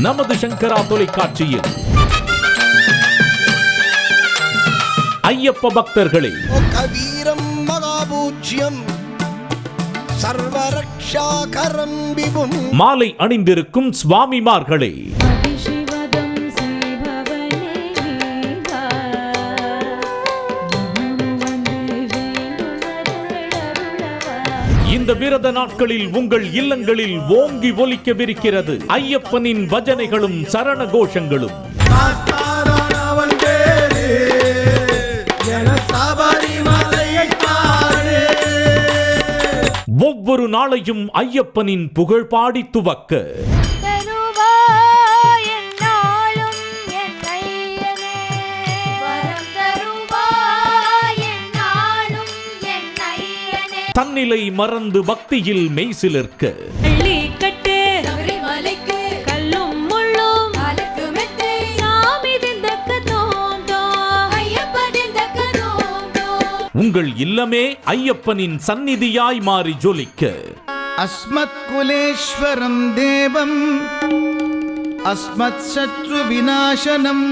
நமது சங்கரா தொலைக்காட்சியில். ஐயப்ப பக்தர்களே, வீரம் மகாபூஜ்யம் சர்வரக்ஷாகரம் விபும் மாலை அணிந்திருக்கும் சுவாமிமார்களே, இந்த விரத நாட்களில் உங்கள் இல்லங்களில் ஓங்கி ஒலிக்கவிருக்கிறது ஐயப்பனின் பஜனைகளும் சரண கோஷங்களும். ஒவ்வொரு நாளையும் ஐயப்பனின் புகழ் பாடி துவக்க தன்னிலை மறந்து பக்தியில் மெய்சிலிர்க்க உங்கள் இல்லமே ஐயப்பனின் சந்நிதியாய் மாறி ஜொலிக்க அஸ்மத் குலேஸ்வரம் தேவம் அஸ்மத் சத்ரு விநாசனம்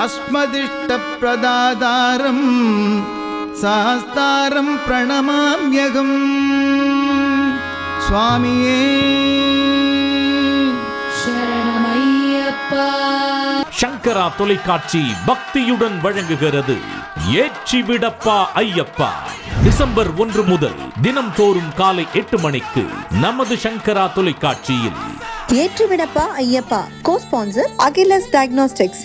அஸ்மதிஷ்ட பிரதாதாரம் சாஸ்தாரம் பிரணமாம்யகம் சுவாமியே சரணமையப்பா. சங்கரா தொலைக்காட்சி பக்தியுடன் வழங்குகிறது ஏற்றிவிடப்பா ஐயப்பா. டிசம்பர் 1 முதல் தினம்தோறும் காலை 8 மணிக்கு நமது சங்கரா தொலைக்காட்சியில். ஏற்றிவிடப்பா Ayyappa. Co sponsor Achilles diagnostics.